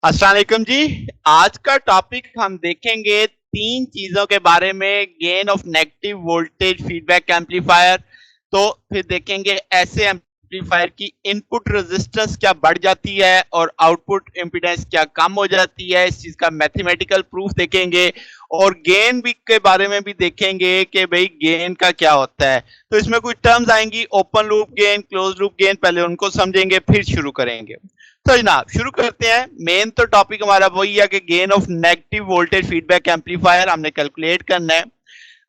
अस्सलाम वालेकुम जी। आज का टॉपिक हम देखेंगे तीन चीजों के बारे में। Gain of negative voltage feedback amplifier, तो फिर देखेंगे ऐसे एम्पलीफायर की इनपुट रेजिस्टेंस क्या बढ़ जाती है और आउटपुट इम्पीडेंस क्या कम हो जाती है। इस चीज का मैथमेटिकल प्रूफ देखेंगे और गेन भी के बारे में भी देखेंगे कि भाई गेन का क्या होता है। तो इसमें कुछ टर्म्स आएंगी, open loop gain, close loop gain, पहले उनको समझेंगे फिर शुरू करेंगे। तो जनाब शुरू करते हैं। मेन तो टॉपिक हमारा वही है कि gain of negative voltage feedback amplifier हमने कैलकुलेट करना है।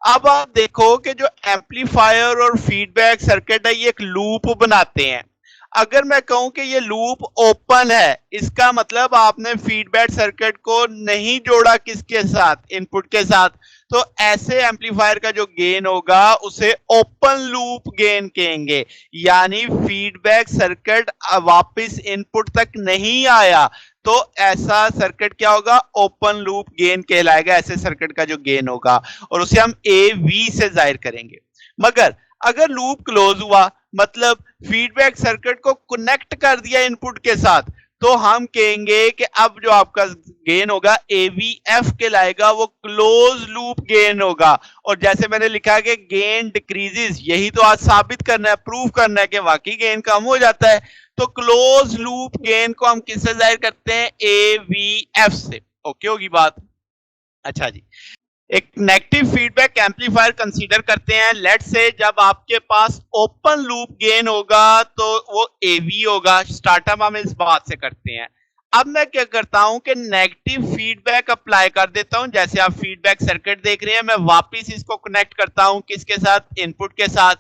अब आप देखो कि जो एम्पलीफायर और फीडबैक सर्किट है ये एक लूप बनाते हैं। अगर मैं कहूं कि ये लूप ओपन है, इसका मतलब आपने फीडबैक सर्किट को नहीं जोड़ा किसके साथ, इनपुट के साथ। तो ऐसे एम्पलीफायर का जो गेन होगा उसे ओपन लूप गेन कहेंगे, यानी फीडबैक सर्किट वापस इनपुट तक नहीं आया तो ऐसा सर्किट क्या होगा, ओपन लूप गेन कहलाएगा। ऐसे सर्किट का जो गेन होगा और उसे हम ए वी से जाहिर करेंगे। मगर अगर लूप क्लोज हुआ, मतलब फीडबैक सर्किट को कनेक्ट कर दिया इनपुट के साथ, तो हम कहेंगे कि अब जो आपका गेन होगा एवीएफ कहलाएगा, वो क्लोज लूप गेन होगा। और जैसे मैंने लिखा है कि गेन डिक्रीजेस, यही तो आज साबित करना है, प्रूव करना है कि वाकई गेन कम हो जाता है। तो क्लोज लूप गेन को हम किससे जाहिर करते हैं, एवीएफ से। ओके होगी बात। अच्छा जी, एक नेगेटिव फीडबैक एम्पलीफायर कंसीडर करते हैं। लेट से जब आपके पास ओपन लूप गेन होगा तो वो एवी होगा। स्टार्टअप हम इस बात से करते हैं। अब मैं क्या करता हूं कि नेगेटिव फीडबैक अप्लाई कर देता हूं। जैसे आप फीडबैक सर्किट देख रहे हैं, मैं वापस इसको कनेक्ट करता हूं किसके साथ, इनपुट के साथ।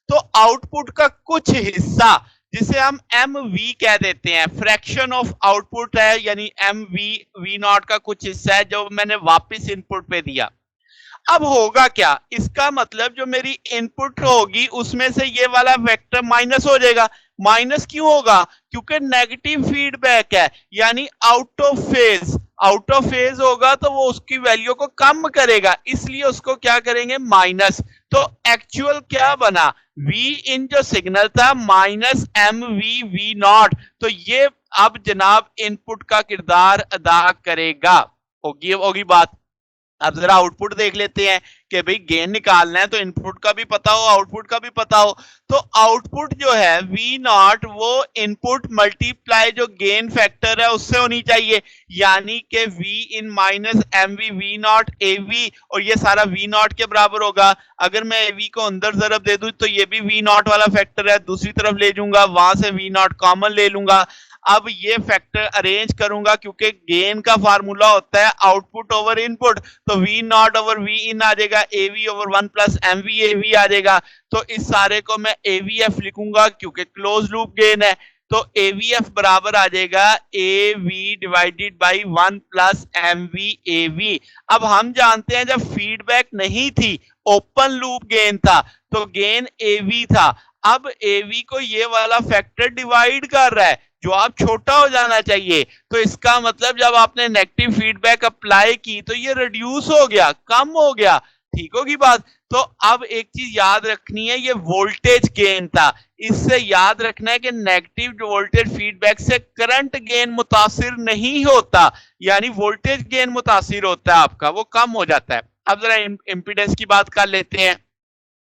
तो आउटपुट का कुछ हिस्सा जिसे हम एम वी कह देते हैं, फ्रैक्शन ऑफ आउटपुट है, यानी एम वी वी नॉट का कुछ हिस्सा है जो मैंने वापस इनपुट पे दिया। अब होगा क्या, इसका मतलब जो मेरी इनपुट होगी उसमें से ये वाला वेक्टर माइनस हो जाएगा। माइनस क्यों होगा, क्योंकि नेगेटिव फीडबैक है, यानी out of phase. Out of phase होगा तो वो उसकी वैल्यू को कम करेगा, इसलिए उसको क्या करेंगे, माइनस। तो एक्चुअल क्या बना, वी इन जो सिग्नल था minus M V V naught. तो ये अब जनाब इनपुट का किरदार अदा करेगा। होगी होगी बात। अब जरा आउटपुट देख लेते हैं कि भाई गेन निकालना है तो इनपुट का भी पता हो, आउटपुट का भी पता हो। तो आउटपुट जो है वी नॉट, वो इनपुट मल्टीप्लाई जो गेन फैक्टर है उससे होनी चाहिए, यानी कि V in minus M V V naught A V, और ये सारा वी नॉट के बराबर होगा। अगर मैं ए वी को अंदर जरब दे दूं तो ये भी वी नॉट वाला फैक्टर है, दूसरी तरफ ले जाऊंगा, वहां से वी नॉट कॉमन ले लूंगा। अब ये फैक्टर अरेंज करूंगा, क्योंकि गेन का फार्मूला होता है आउटपुट ओवर इनपुट। तो V naught over V in आ जाएगा, A V over one plus M V A V आ जाएगा। तो इस सारे को मैं ए वी एफ लिखूंगा क्योंकि क्लोज लूप गेन है। तो ए वी एफ बराबर आ जाएगा A V divided by one plus M V A V. अब हम जानते हैं जब फीडबैक नहीं थी, ओपन लूप गेन था, तो गेन ए वी था। अब ए वी को ये वाला फैक्टर डिवाइड कर रहा है, जो आप छोटा हो जाना चाहिए। तो इसका मतलब जब आपने नेगेटिव फीडबैक अप्लाई की तो ये रिड्यूस हो गया, कम हो गया। ठीक होगी बात। तो अब एक चीज याद रखनी है, ये वोल्टेज गेन था। इससे याद रखना है कि नेगेटिव वोल्टेज फीडबैक से करंट गेन मुतासिर नहीं होता, यानी वोल्टेज गेन मुतासिर होता है आपका, वो कम हो जाता है। अब जरा इम्पीडेंस की बात कर लेते हैं।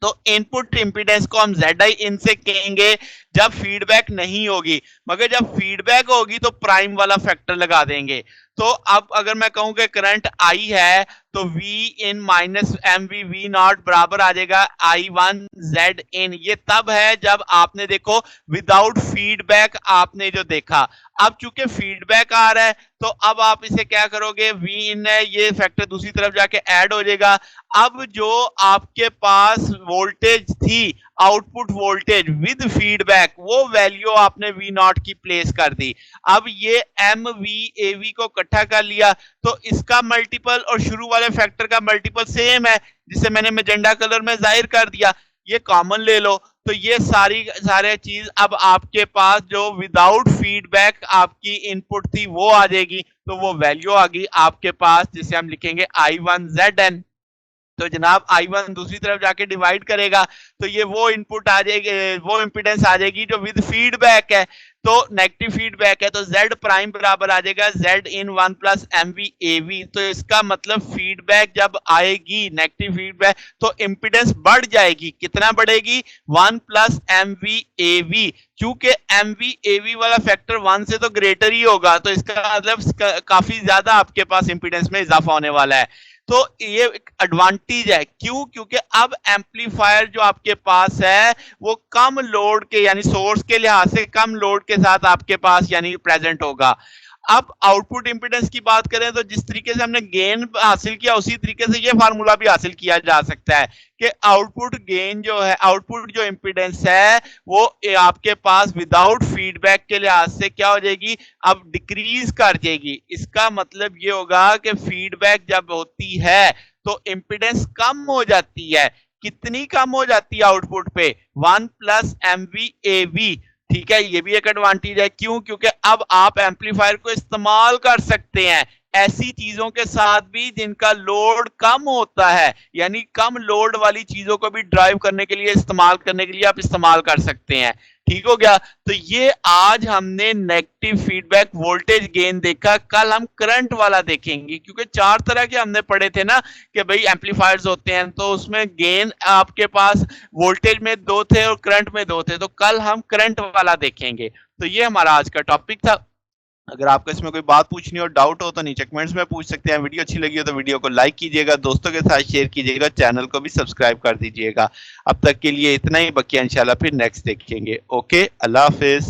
तो इनपुट इंपीडेंस को हम जेड आई इन से कहेंगे जब फीडबैक नहीं होगी, मगर जब फीडबैक होगी तो प्राइम वाला फैक्टर लगा देंगे। तो अब अगर मैं कहूं कि करंट आई है तो V in minus M V V naught बराबर आ जाएगा आई वन जेड इन। ये तब है जब आपने देखो विदाउट फीडबैक आपने जो देखा। अब चूंकि फीडबैक आ रहा है तो अब आप इसे क्या करोगे, वी इन है, ये फैक्टर दूसरी तरफ जाके ऐड हो जाएगा। अब जो आपके पास वोल्टेज थी, आउटपुट वोल्टेज विद फीडबैक, वो वैल्यू आपने वी नॉट की प्लेस कर दी। अब ये एम वी ए वी को इकट्ठा कर लिया, तो इसका मल्टीपल और शुरू वाले फैक्टर का मल्टीपल सेम है, जिसे मैंने मैजेंडा कलर में जाहिर कर दिया। ये कॉमन ले लो, तो ये सारे चीज अब आपके पास जो विदाउट फीडबैक आपकी इनपुट थी वो आ जाएगी। तो वो वैल्यू आ गई आपके पास, जिसे हम लिखेंगे आई वन जेड एन। तो जनाब आई वन दूसरी तरफ जाके डिवाइड करेगा तो ये वो इनपुट आ जाएगी, वो इंपीडेंस आ जाएगी जो विद फीडबैक है। तो नेगेटिव फीडबैक है तो Z प्राइम बराबर आ जाएगा Z इन 1 प्लस MV तो इसका मतलब फीडबैक जब आएगी नेगेटिव फीडबैक तो इम्पीडेंस बढ़ जाएगी। कितना बढ़ेगी? 1 प्लस MV क्योंकि MV वाला फैक्टर 1 से तो ग्रेटर ही होगा, तो इसका मतलब काफी ज्यादा आपके पास इम्पीडेंस में इजाफा होने वाला है। तो ये एक एडवांटेज है। क्यों? क्योंकि अब एम्पलीफायर जो आपके पास है वो कम लोड के यानी सोर्स के लिहाज से कम लोड के साथ आपके पास यानी प्रेजेंट होगा। अब आउटपुट इंपीडेंस की बात करें तो जिस तरीके से हमने गेन हासिल किया उसी तरीके से ये फार्मूला भी हासिल किया जा सकता है कि आउटपुट गेन जो है, आउटपुट जो इंपीडेंस है वो आपके पास विदाउट फीडबैक के लिहाज से क्या हो जाएगी? अब डिक्रीज कर जाएगी। इसका मतलब ये होगा कि फीडबैक जब होती है तो इंपीडेंस कम हो जाती है। कितनी कम हो जाती है आउटपुट पे? 1 प्लस MV ठीक है, ये भी एक एडवांटेज है। क्यों? क्योंकि अब आप एम्पलीफायर को इस्तेमाल कर सकते हैं ऐसी चीजों के साथ भी जिनका लोड कम होता है, यानी कम लोड वाली चीजों को भी ड्राइव करने के लिए इस्तेमाल करने के लिए आप इस्तेमाल कर सकते हैं। ठीक हो गया? तो ये आज हमने नेगेटिव फीडबैक वोल्टेज गेन देखा। कल हम करंट वाला देखेंगे क्योंकि 4 तरह के हमने पढ़े थे ना कि भाई एम्पलीफायर्स होते हैं तो उसमें गेन आपके पास वोल्टेज में 2 थे और करंट में 2 थे। तो कल हम करंट वाला देखेंगे। तो ये हमारा आज का टॉपिक था। अगर आपको इसमें कोई बात पूछनी हो, डाउट हो तो नीचे कमेंट्स में पूछ सकते हैं। वीडियो अच्छी लगी हो तो वीडियो को लाइक कीजिएगा, दोस्तों के साथ शेयर कीजिएगा, चैनल को भी सब्सक्राइब कर दीजिएगा। अब तक के लिए इतना ही, बकिया इंशाल्लाह फिर नेक्स्ट देखेंगे। ओके, अल्लाह हाफिज।